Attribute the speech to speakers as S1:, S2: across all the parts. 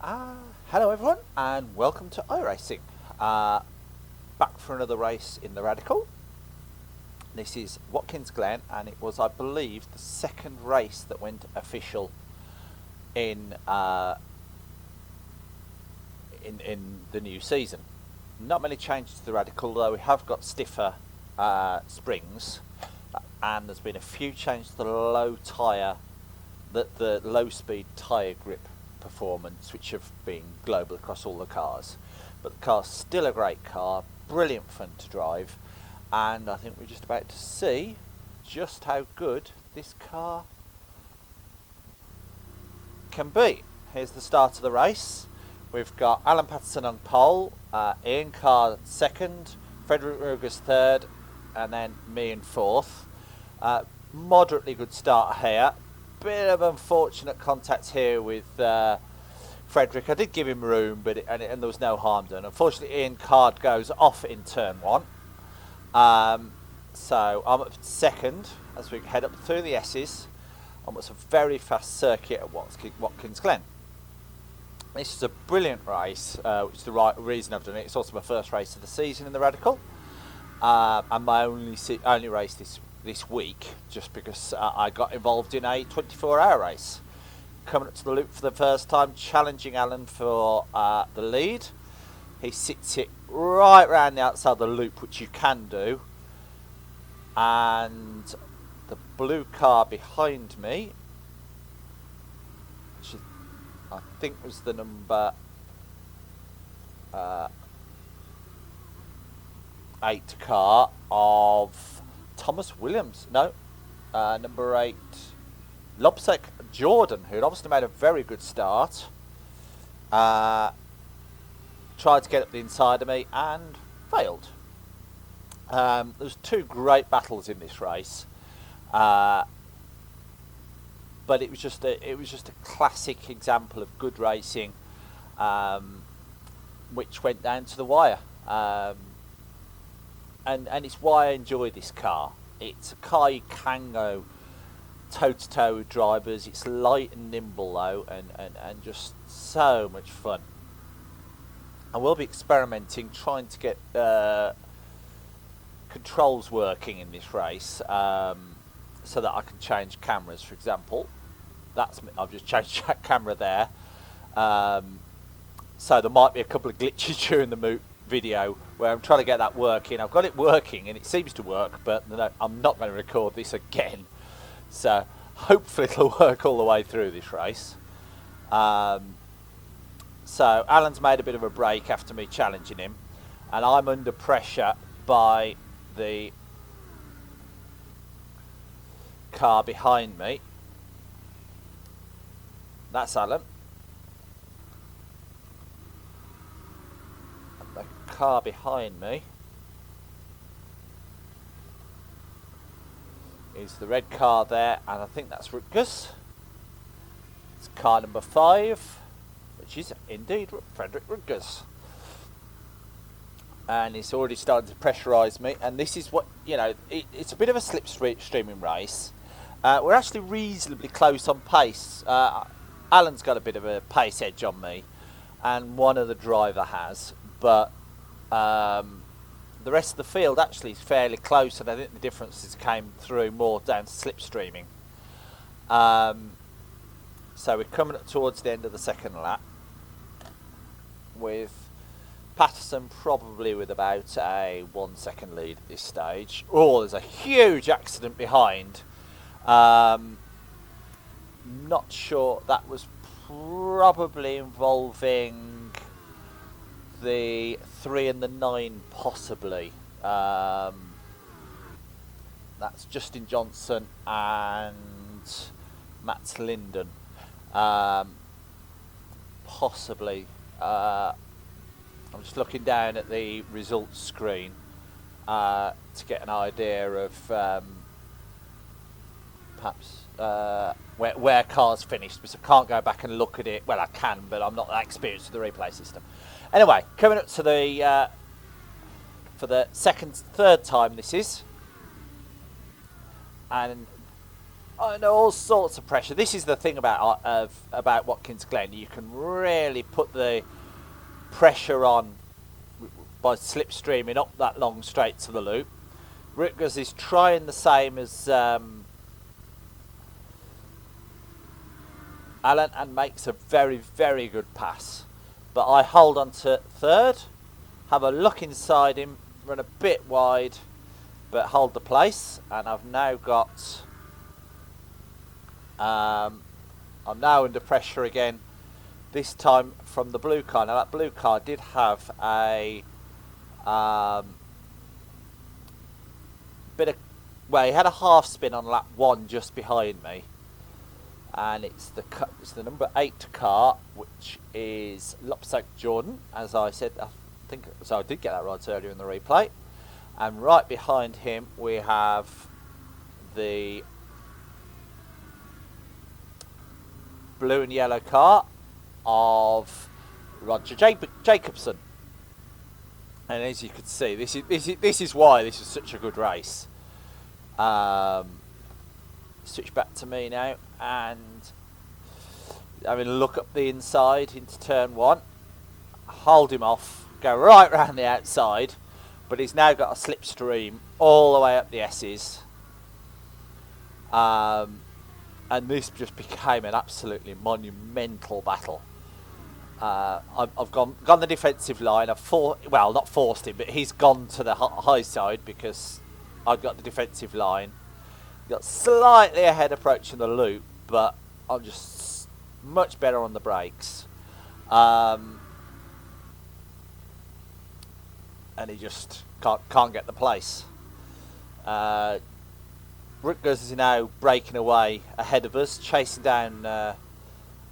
S1: Hello everyone and welcome to iRacing. Back for another race in the Radical. This is Watkins Glen and it was, I believe, the second race that went official in the new season. Not many changes to the Radical, though we have got stiffer springs, and there's been a few changes to the low tyre, the low speed tyre grip performance, which have been global across all the cars. But the car's still a great car, brilliant fun to drive, and I think we're just about to see just how good this car can be. Here's the start of the race. We've got Alan Patterson on pole, Ian Carr second, Frederick Ruger's third, and then me in fourth. Moderately good start here. Bit of unfortunate contact here with Frederick. I did give him room, but and there was no harm done. Unfortunately, Ian Card goes off in turn one. So I'm at second as we head up through the S's on what's a very fast circuit at Watkins Glen. This is a brilliant race, which is the right reason I've done it. It's also my first race of the season in the Radical, and my only race this week, just because I got involved in a 24-hour race. Coming up to the loop for the first time, challenging Alan for the lead. He sits it right round the outside of the loop, which you can do. And the blue car behind me, which I think was the number 8 car of Thomas Williams. No, number 8, Lobsec Jordan, who had obviously made a very good start. Tried to get up the inside of me and failed. There's two great battles in this race, but it was just a classic example of good racing, which went down to the wire. And it's why I enjoy this car. It's a car you can go toe-to-toe with drivers. It's light and nimble though, and just so much fun. I will be experimenting, trying to get controls working in this race, so that I can change cameras, for example. I've just changed that camera there. So there might be a couple of glitches during the video where I'm trying to get that working. I've got it working and it seems to work, but no, I'm not going to record this again. So hopefully it'll work all the way through this race. So Alan's made a bit of a break after me challenging him, and I'm under pressure by the car behind me. That's Alan. And the car behind me is the red car there, and I think that's Rutgers. It's car number 5, which is indeed Frederick Rutgers. And he's already starting to pressurise me, and this is what, it's a bit of a slipstreaming race. We're actually reasonably close on pace. Alan's got a bit of a pace edge on me, and one other driver has, but the rest of the field actually is fairly close, and I think the differences came through more down to slipstreaming. So we're coming up towards the end of the second lap, with Patterson probably with about a 1 second lead at this stage. Oh, there's a huge accident behind. Not sure, that was probably involving the 3 and the 9 possibly. That's Justin Johnson and Matt Linden. Possibly. I'm just looking down at the results screen to get an idea of perhaps where cars finished, because I can't go back and look at it. Well, I can, but I'm not that experienced with the replay system. Anyway, coming up to the for the third time this is, and under all sorts of pressure. This is the thing about Watkins Glen. You can really put the pressure on by slipstreaming up that long straight to the loop. Rutgers is trying the same as Alan and makes a very, very good pass. But I hold on to third, have a look inside him, run a bit wide, but hold the place. And I've now got... I'm now under pressure again, this time from the blue car. Now that blue car did have a bit of... Well, he had a half spin on lap 1 just behind me. And it's the number 8 car, which is Lopsack Jordan, as I said. I think so. I did get that right earlier in the replay. And right behind him we have the blue and yellow car of Roger Jacobson. And as you can see, this is why this is such a good race. Switch back to me now, and having a look up the inside into turn 1, hold him off, go right round the outside, but he's now got a slipstream all the way up the S's, and this just became an absolutely monumental battle. I've gone the defensive line. Well, not forced him, but he's gone to the high side because I've got the defensive line. Got slightly ahead approaching the loop, but I'm just much better on the brakes. And he just can't get the place. Rutgers is now breaking away ahead of us, chasing down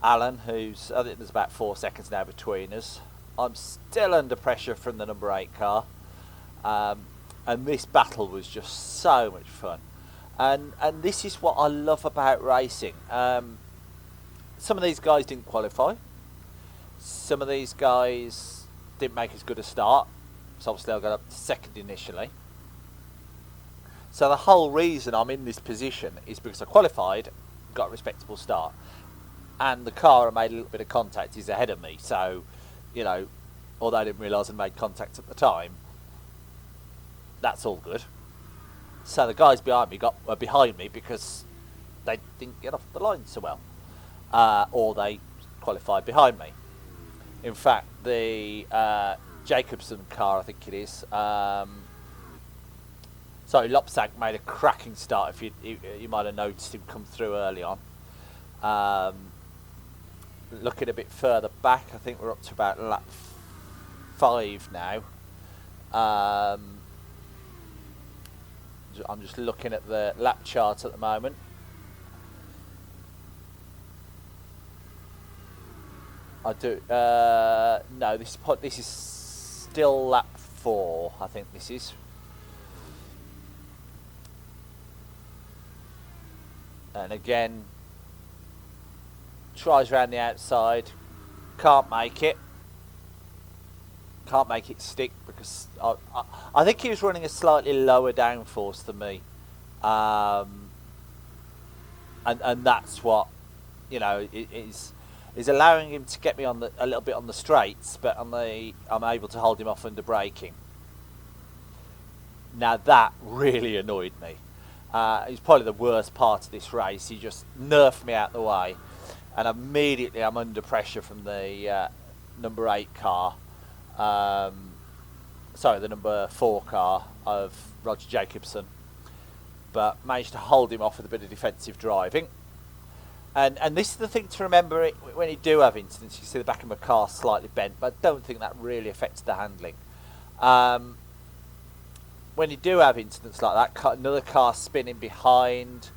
S1: Alan, who's, I think there's about 4 seconds now between us. I'm still under pressure from the number 8 car. And this battle was just so much fun. And this is what I love about racing. Some of these guys didn't qualify. Some of these guys didn't make as good a start. So obviously I got up to second initially. So the whole reason I'm in this position is because I qualified, got a respectable start. And the car I made a little bit of contact is ahead of me. So, you know, although I didn't realise I made contact at the time, that's all good. So the guys behind me were behind me because they didn't get off the line so well, or they qualified behind me. In fact, the Jacobson car, I think it is. Sorry, Lopsack made a cracking start. If you might have noticed him come through early on. Looking a bit further back, I think we're up to about lap 5 now. I'm just looking at the lap chart at the moment. I do. No, this is still lap 4. I think this is. And again, tries around the outside, can't make it. Can't make it stick because I think he was running a slightly lower downforce than me, and that's what, you know, is allowing him to get me on a little bit on the straights, but I'm able to hold him off under braking. Now that really annoyed me. It was probably the worst part of this race. He just nerfed me out the way, and immediately I'm under pressure from the number 8 car. Sorry, the number 4 car of Roger Jacobson, but managed to hold him off with a bit of defensive driving. And this is the thing to remember when you do have incidents. You see the back of my car slightly bent, but I don't think that really affects the handling. When you do have incidents like that, another car spinning behind,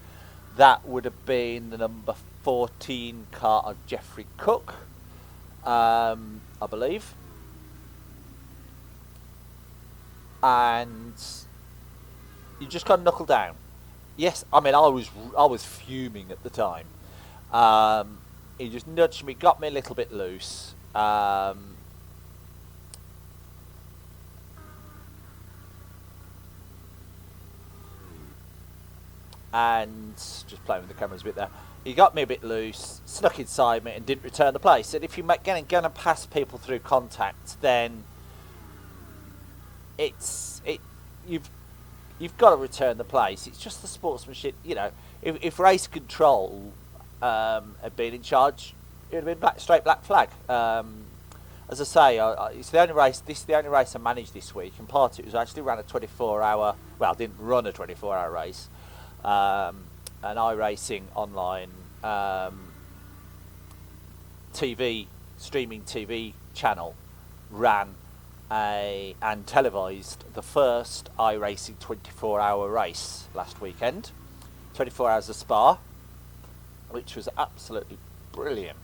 S1: that would have been the number 14 car of Jeffrey Cook, I believe. And you just got to knuckle down. Yes, I mean I was fuming at the time. He just nudged me, got me a little bit loose. and just playing with the cameras a bit there. He got me a bit loose, snuck inside me, and didn't return the place. And if you're going to pass people through contact, then you've got to return the place. It's just the sportsmanship, you know. If race control had been in charge, it would have been straight black flag. As I say, it's the only race. This is the only race I managed this week, and part of it was I actually ran a 24-hour. Well, I didn't run a 24-hour race. An iRacing online streaming TV channel ran and televised the first iRacing 24-hour race last weekend, 24 hours of Spa, which was absolutely brilliant.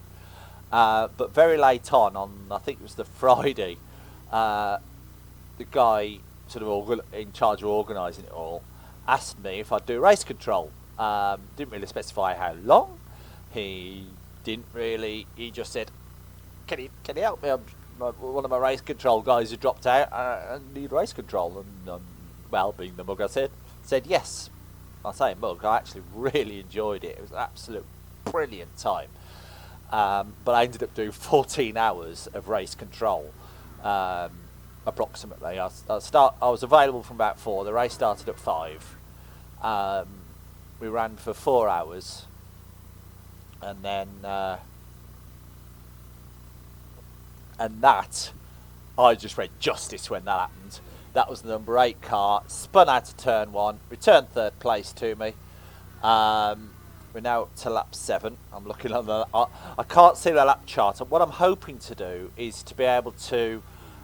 S1: But very late on I think it was the Friday, the guy sort of in charge of organising it all asked me if I'd do race control. Didn't really specify how long. He didn't really. He just said, "Can you help me? One of my race control guys who dropped out. I need race control." And well, being the mug, I said yes. I say mug. I actually really enjoyed it. It was an absolute brilliant time. But I ended up doing 14 hours of race control, approximately. I was available from about 4. The race started at 5. We ran for 4 hours, and then I just read justice when that happened. That was the number 8 car, spun out of turn 1, returned 3rd place to me. We're now up to lap 7. I'm looking on I can't see the lap chart. What I'm hoping to do is to be able to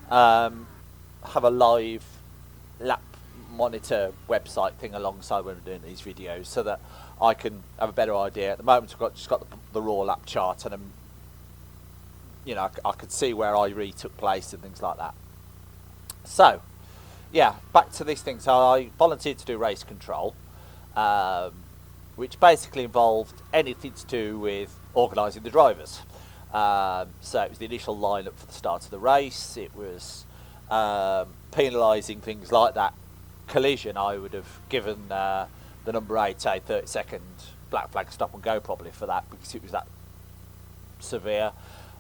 S1: have a live lap monitor website thing alongside when I'm doing these videos, so that I can have a better idea. At the moment, I've just got the raw lap chart, and I can see where I really took place and things like that. So, yeah, back to these things. So I volunteered to do race control, which basically involved anything to do with organising the drivers. So it was the initial lineup for the start of the race. It was penalising things like that collision. I would have given the number 8 a 30-second black flag stop and go probably for that, because it was that severe.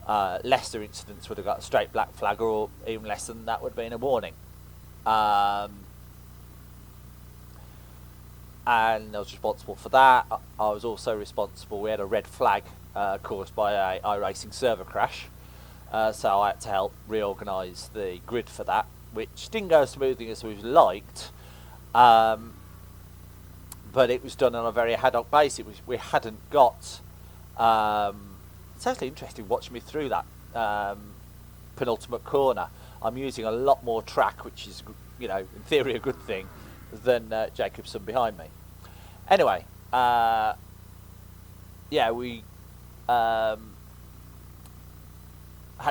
S1: Lesser incidents would have got a straight black flag, or even less than that would have been a warning. And I was responsible for that. I was also responsible. We had a red flag caused by a iRacing server crash, so I had to help reorganise the grid for that, which didn't go as smoothly as we liked, but it was done on a very ad hoc basis. We hadn't got. It's actually interesting watching me through that penultimate corner. I'm using a lot more track, which is, in theory, a good thing, than Jacobson behind me. Anyway, we had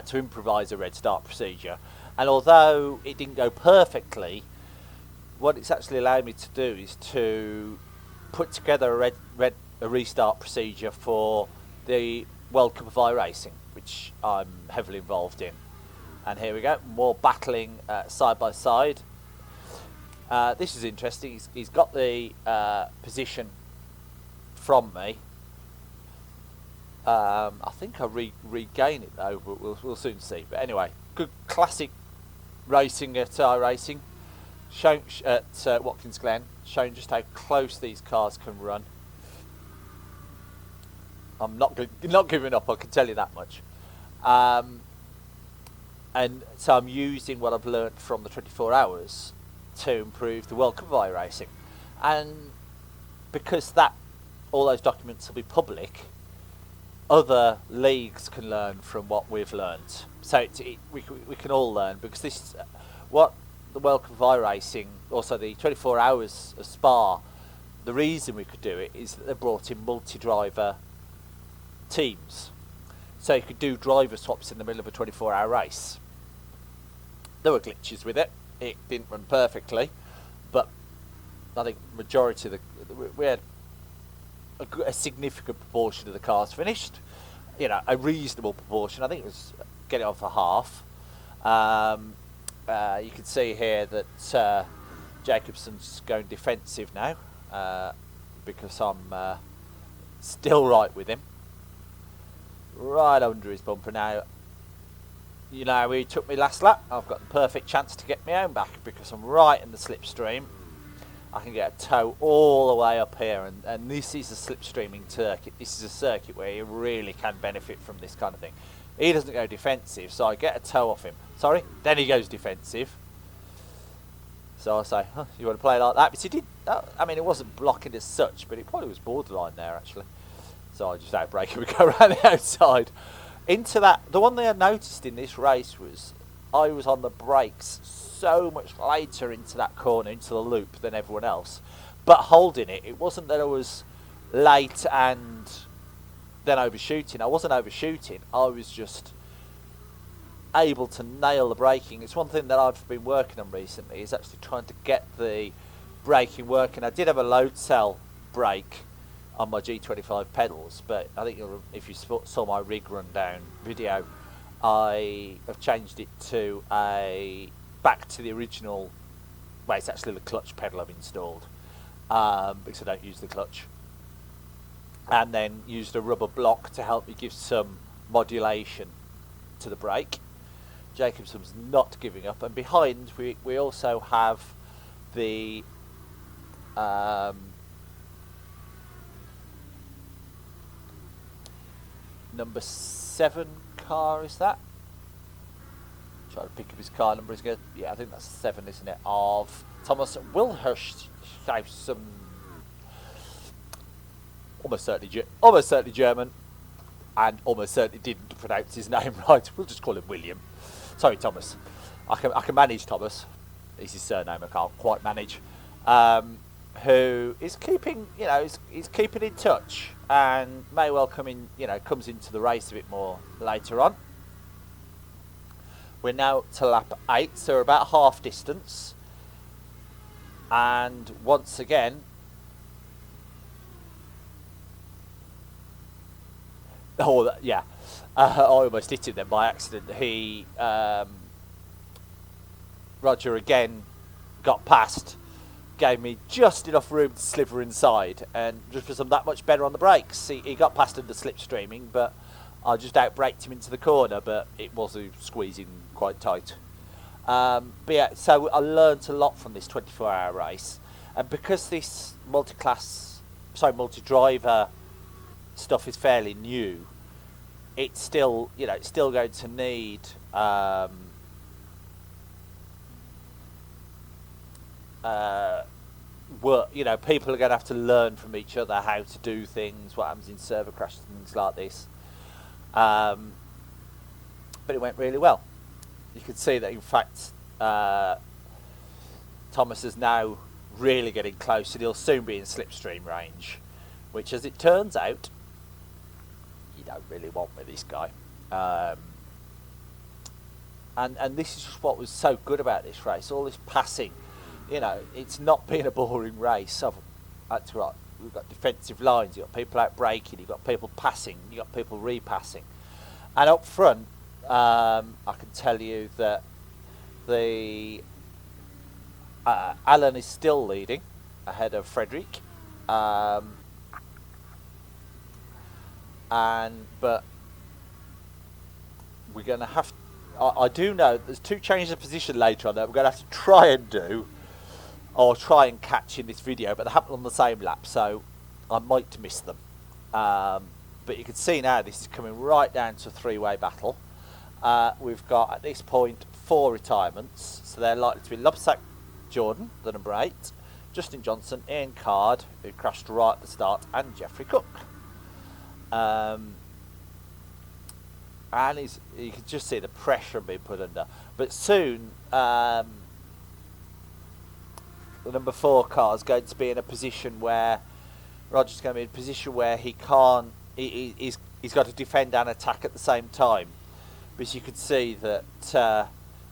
S1: to improvise a red start procedure, and although it didn't go perfectly, what it's actually allowed me to do is to put together a restart procedure for the World Cup of iRacing, which I'm heavily involved in. And here we go, more battling side by side. This is interesting. He's got the position from me. I think I regain it though, but we'll soon see. But anyway, good classic racing at iRacing, shown at Watkins Glen, showing just how close these cars can run. I'm not giving up, I can tell you that much. And so I'm using what I've learnt from the 24 hours to improve the World Cup of iRacing, and because all those documents will be public, other leagues can learn from what we've learnt. So we can all learn, because this is what the World Cup of iRacing, also the 24 hours of Spa. The reason we could do it is that they brought in multi-driver teams, so you could do driver swaps in the middle of a 24-hour race. There were glitches with it. It didn't run perfectly, but I think majority of we had a significant proportion of the cars finished. A reasonable proportion. I think it was getting on for half. You can see here that Jacobson's going defensive now. because I'm still right with him. Right under his bumper now. You know, he took me last lap. I've got the perfect chance to get my own back because I'm right in the slipstream. I can get a tow all the way up here, and this is a slipstreaming circuit. This is a circuit where you really can benefit from this kind of thing. He doesn't go defensive, so I get a tow off him. Sorry, then he goes defensive. So I say, huh, you want to play like that? But he did. I mean, it wasn't blocking as such, but it probably was borderline there actually. So I just outbrake him and go around the outside. Into that, the one thing I noticed in this race was I was on the brakes so much later into that corner, into the loop than everyone else. But holding it, it wasn't that I was late and then overshooting. I wasn't overshooting. I was just able to nail the braking. It's one thing that I've been working on recently, is actually trying to get the braking working. I did have a load cell brake on my G25 pedals, but I think if you saw my rig rundown video, I have changed it to back to the original. Well, it's actually the clutch pedal I've installed, because I don't use the clutch, and then used a rubber block to help me give some modulation to the brake. Jacobson's not giving up, and behind we also have the number 7 car, is that? Try to pick up his car number. Is good. Yeah, I think that's 7, isn't it? Of Thomas Wilhurst, some almost certainly German, and almost certainly didn't pronounce his name right. We'll just call him William. Sorry, Thomas. I can manage Thomas. Is his surname? I can't quite manage. Who is keeping, he's keeping in touch, and may well comes into the race a bit more later on. We're now to lap 8, so we're about half distance, and once again, I almost hit him then by accident. Roger again got past, gave me just enough room to sliver inside, and just because I'm that much better on the brakes, he got past under slipstreaming, but I just outbraked him into the corner, but it was squeezing quite tight. But yeah, so I learnt a lot from this 24-hour race, and because this multi-driver stuff is fairly new, it's still going to need work. People are going to have to learn from each other how to do things, what happens in server crashes and things like this. But it went really well. You can see that, in fact, Thomas is now really getting close, and he'll soon be in slipstream range, which, as it turns out, you don't really want with this guy. And this is just what was so good about this race, all this passing. It's not been a boring race. That's right. We've got defensive lines, you've got people out braking, you've got people passing, you've got people repassing. And up front, I can tell you that the Alan is still leading ahead of Frederick. But we're going to have... I do know there's 2 changes of position later on that we're going to have to try and do, or try and catch in this video, but they happen on the same lap, so I might miss them. But you can see now this is coming right down to a 3-way battle. We've got, at this point, 4 retirements, so they're likely to be Lobsack Jordan, the number 8, Justin Johnson, Ian Card, who crashed right at the start, and Geoffrey Cook. And you can just see the pressure being put under. But soon, the number 4 car is going to be in a position where Roger's going to be in a position where he can't. He's got to defend and attack at the same time. Because you can see that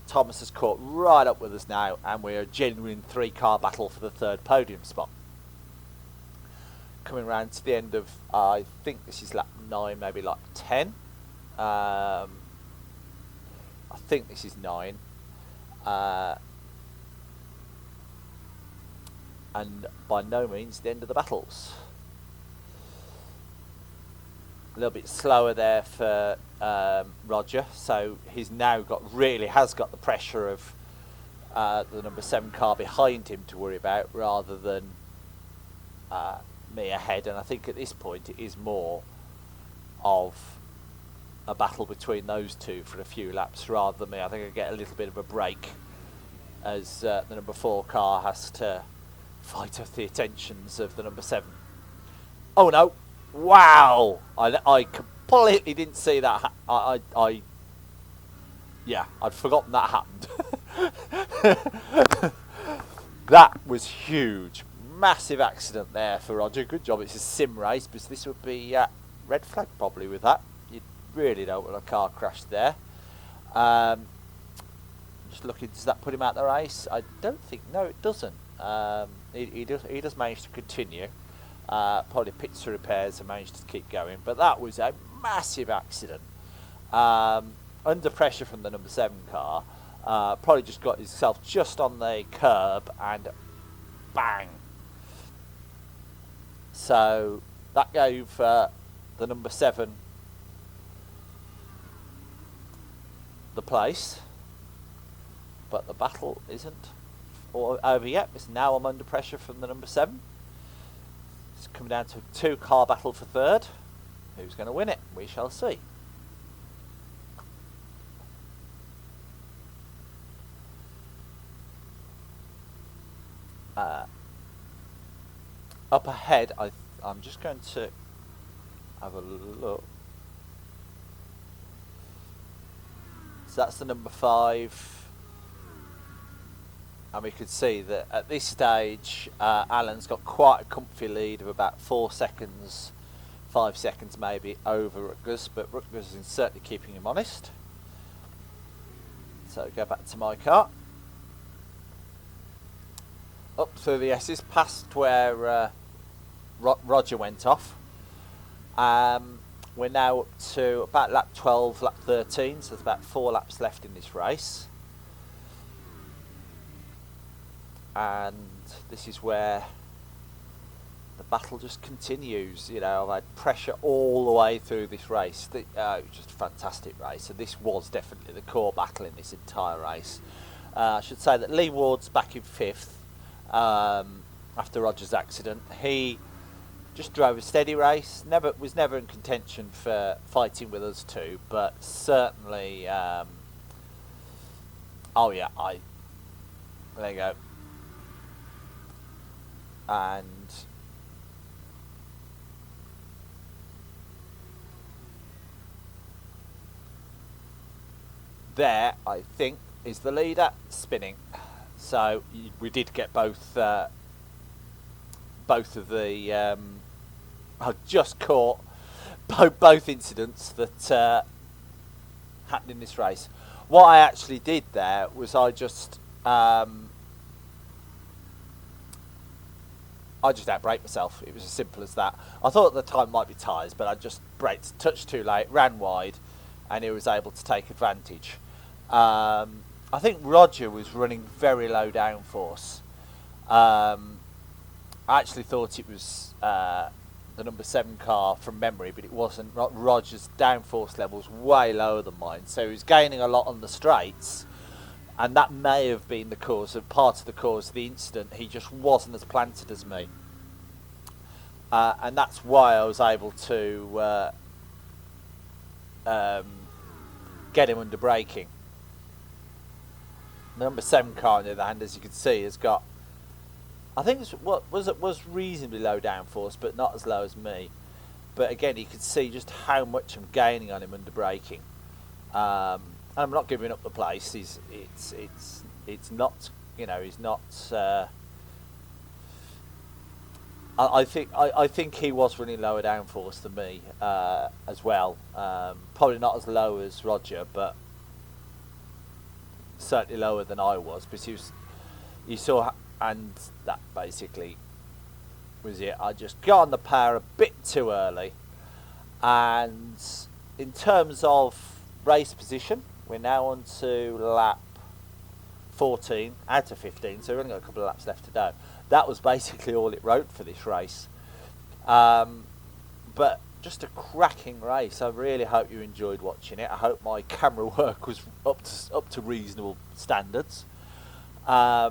S1: Thomas has caught right up with us now, and we're a genuine 3-car battle for the 3rd podium spot. Coming round to the end of, I think this is lap 9, maybe lap 10. I think this is 9. and by no means the end of the battles. A little bit slower there for Roger, so he's now has got the pressure of the number 7 car behind him to worry about, rather than me ahead. And I think at this point it is more of a battle between those two for a few laps rather than me. I think I get a little bit of a break as the number 4 car has to fight off the attentions of the number 7. Oh no! Wow! I completely didn't see that. Yeah, I'd forgotten that happened. That was huge. Massive accident there for Roger. Good job it's a sim race, because this would be red flag probably with that. You really don't want a car crash there. Just looking, does that put him out the race? I don't think, no it doesn't. He does manage to continue. Probably pits for repairs and managed to keep going, but that was a massive accident. Under pressure from the number 7 car, probably just got himself just on the curb and bang. So that gave the number 7 the place, but the battle isn't over yet. It's now I'm under pressure from the number 7. It's coming down to a 2-car battle for third. Who's going to win it? We shall see. Up ahead, I'm just going to have a look. So that's the number 5. And we could see that at this stage, Alan's got quite a comfy lead of about 4 seconds, 5 seconds maybe over Rutgers, but Rutgers is certainly keeping him honest. So go back to my car. Up through the S's, past where Roger went off. We're now up to about lap 12, lap 13, so there's about 4 laps left in this race. And this is where the battle just continues. You know, I've had pressure all the way through this race. It was just a fantastic race, and this was definitely the core battle in this entire race. I should say that Lee Ward's back in 5th after Roger's accident. He just drove a steady race, was never in contention for fighting with us too, but certainly oh yeah, there you go. And there, I think, is the leader spinning. So we did get both of the. I just caught both incidents that happened in this race. What I actually did there was I just outbraked myself. It was as simple as that. I thought at the time might be tyres, but I just braked, touched too late, ran wide, and he was able to take advantage. I think Roger was running very low downforce. I actually thought it was the number 7 car from memory, but it wasn't. Roger's downforce level was way lower than mine, so he was gaining a lot on the straights, and that may have been the cause of part of the cause of the incident. He just wasn't as planted as me, and that's why I was able to get him under braking. The number 7 car, on the other hand, as you can see, has got, I think it was reasonably low downforce, but not as low as me. But again, you can see just how much I'm gaining on him under braking. And I'm not giving up the place. It's not, you know, he's not. I think he was running lower downforce than me as well. Probably not as low as Roger, but certainly lower than I was. Because you saw, and that basically was it. I just got on the power a bit too early, and in terms of race position, we're now on to lap 14 out of 15, so we've only got a couple of laps left to go. that was basically all it wrote for this race. But just a cracking race. I really hope you enjoyed watching it. I hope my camera work was up to reasonable standards. I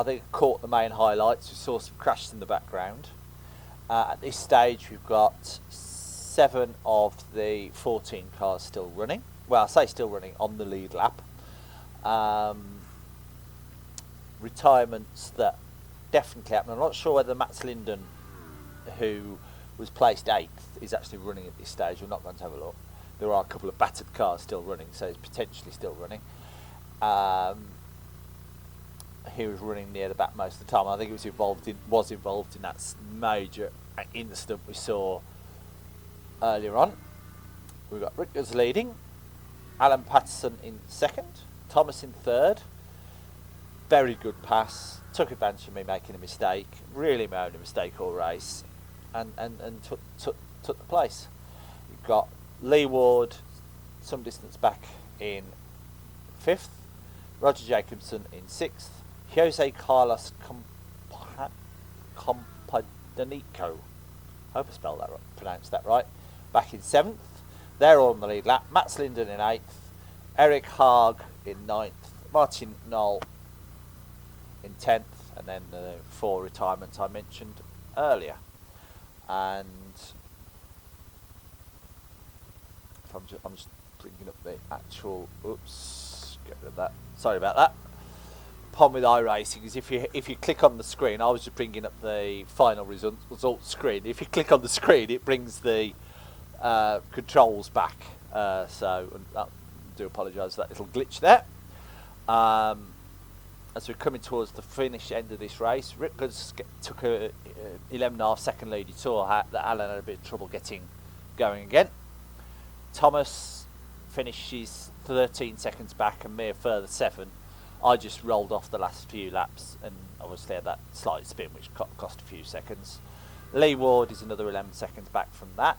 S1: think caught the main highlights. We saw some crashes in the background. At this stage, we've got 7 of the 14 cars still running. Well, I say still running on the lead lap. Retirements that definitely happen. I'm not sure whether Matt Linden, who was placed 8th, is actually running at this stage. We're not going to have a look. There are a couple of battered cars still running, so it's potentially still running. He was running near the back most of the time. I think he was involved in that major incident we saw earlier on. We've got Rickers leading, Alan Patterson in 2nd, Thomas in 3rd. Very good pass. Took advantage of me making a mistake. Really my only mistake all race, and took the place. You've got Lee Ward some distance back in 5th, Roger Jacobson in 6th, Jose Carlos Compadanico, I hope I spelled that right, pronounced that right, back in 7th. They're all on the lead lap. Matt Linden in 8th, Eric Haag in 9th, Martin Knoll in 10th, and then the 4 retirements I mentioned earlier. And if I'm just bringing up the actual, oops, get rid of that, sorry about that. Problem with iRacing is if you click on the screen, I was just bringing up the final results screen. If you click on the screen, it brings the controls back. So I do apologise for that little glitch there. As we're coming towards the finish end of this race, Rickles took a 11.5 second lead. He saw that Alan had a bit of trouble getting going again. Thomas finishes 13 seconds back and me a further 7. I just rolled off the last few laps and obviously had that slight spin which cost a few seconds. Lee Ward is another 11 seconds back from that,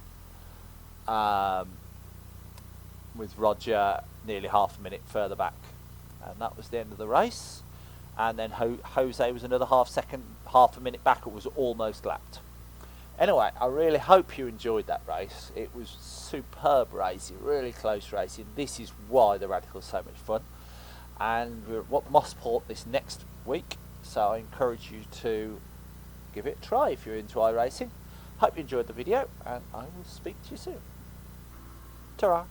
S1: with Roger nearly half a minute further back, and that was the end of the race. And then Jose was another half a minute back. It was almost lapped. Anyway, I really hope you enjoyed that race. It was superb racing, really close racing. This is why the Radical's so much fun. And we're at Mossport this next week, so I encourage you to give it a try if you're into iRacing. Hope you enjoyed the video, and I will speak to you soon. Ta-ra!